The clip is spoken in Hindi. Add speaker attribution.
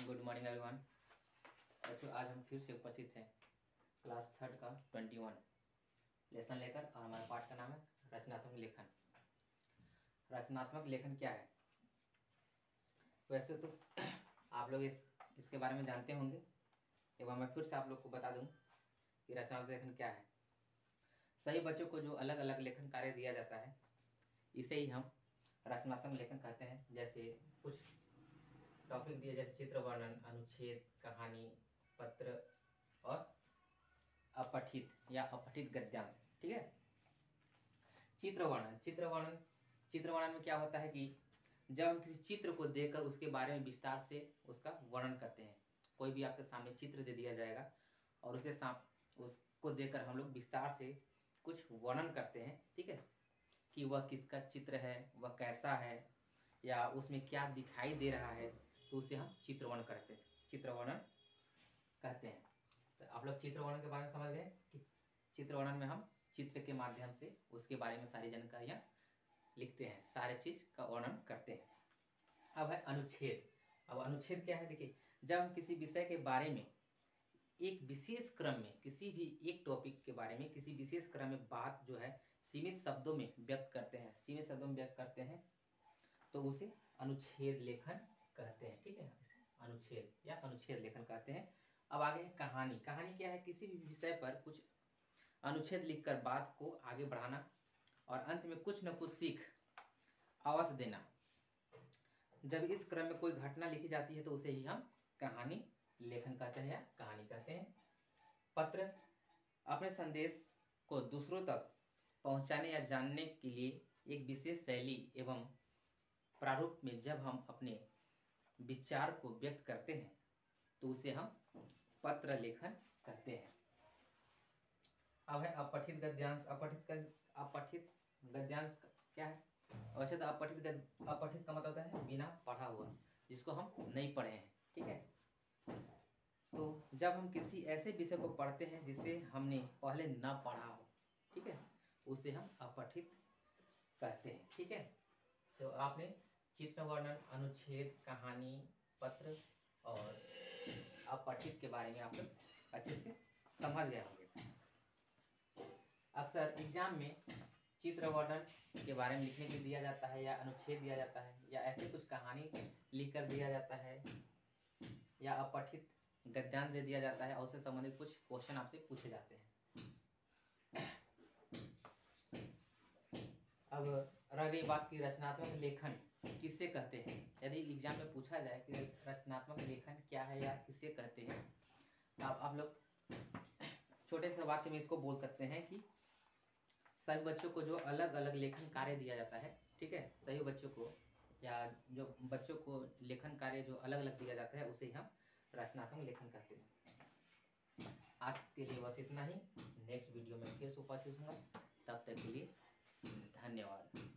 Speaker 1: Good morning everyone. बच्चों आज हम फिर से उपस्थित हैं क्लास थर्ड का 21 लेसन लेकर, और हमारे पाठ का नाम है रचनात्मक लेखन। रचनात्मक लेखन क्या है? वैसे तो आप लोग इसके बारे में जानते होंगे, एवं मैं फिर से आप लोग को बता दूं कि रचनात्मक लेखन क्या है। सही बच्चों को जो अलग अलग लेखन कार्य दिया जाता है, इसे ही हम रचनात्मक लेखन कहते हैं। जैसे कुछ टॉपिक दिए, जैसे चित्र वर्णन, अनुच्छेद, कहानी, पत्र और अपठित या अपठित गद्यांश। ठीक है। चित्र वर्णन में क्या होता है कि जब हम किसी चित्र को देखकर उसके बारे में विस्तार से उसका वर्णन करते हैं। कोई भी आपके सामने चित्र दे दिया जाएगा और उसके साथ उसको देखकर हम लोग विस्तार से कुछ वर्णन करते हैं। ठीक है, कि वह किसका चित्र है, वह कैसा है, या उसमें क्या दिखाई दे रहा है, तो उसे हम चित्रवर्णन कहते हैं। तो आप लोग चित्रवर्णन के बारे में समझ गए कि चित्रवर्णन में हम चित्र के माध्यम से उसके बारे में सारी जानकारियाँ लिखते हैं, सारे चीज़ का वर्णन करते हैं। अब है अनुच्छेद। अब अनुच्छेद क्या है? देखिए, जब हम किसी विषय के बारे में एक विशेष क्रम में, किसी भी एक टॉपिक के बारे में किसी विशेष क्रम में बात जो है सीमित शब्दों में व्यक्त करते हैं, तो उसे अनुच्छेद लेखन कहते हैं। ठीक है, इसे अनुच्छेद या अनुच्छेद लेखन कहते हैं। अब आगे है कहानी। कहानी क्या है? किसी भी विषय पर कुछ अनुच्छेद लिखकर बात को आगे बढ़ाना और अंत में कुछ न कुछ सीख अवश्य देना। जब इस क्रम में कोई घटना लिखी जाती है तो उसे ही हम कहानी लेखन कहते हैं या कहानी कहते हैं। पत्र अपने संदेश को दूसरों तक पहुंचाने या जानने के लिए एक विशेष शैली एवं प्रारूप में जब हम अपने विचार को व्यक्त करते हैं तो उसे हम पत्र लेखन कहते हैं। अब है अपठित गद्यांश। अपठित गद्यांश क्या है? वैसे तो अपठित का मतलब होता है बिना पढ़ा हुआ, जिसको हम नहीं पढ़े हैं। ठीक है, तो जब हम किसी ऐसे विषय को पढ़ते हैं जिसे हमने पहले न पढ़ा हो, ठीक है, उसे हम अपठित कहते हैं। ठीक है, तो आपने चित्र वर्णन, अनुच्छेद, कहानी, पत्र और अपठित के बारे में आप लोग अच्छे से समझ गए होंगे। अक्सर एग्जाम में चित्र वर्णन के बारे में लिखने के लिए दिया जाता है, या अनुच्छेद दिया जाता है, या ऐसे कुछ कहानी लिख कर दिया जाता है, या अपठित गद्यांश दे दिया जाता है, और उससे संबंधित कुछ क्वेश्चन आपसे पूछे जाते हैं। अब रह गई बात की रचनात्मक लेखन किसे कहते हैं। यदि एग्जाम में पूछा जाए कि रचनात्मक लेखन क्या है या किसे कहते हैं, तो आप लोग छोटे से वाक्य में इसको बोल सकते हैं कि सभी बच्चों को जो अलग अलग लेखन कार्य दिया जाता है, ठीक है, सभी बच्चों को या जो बच्चों को लेखन कार्य जो अलग अलग दिया जाता है उसे ही हम रचनात्मक लेखन कहते हैं। आज के लिए बस इतना ही। नेक्स्ट वीडियो में फिर से उपस्थित होऊंगा। तब तक के लिए धन्यवाद।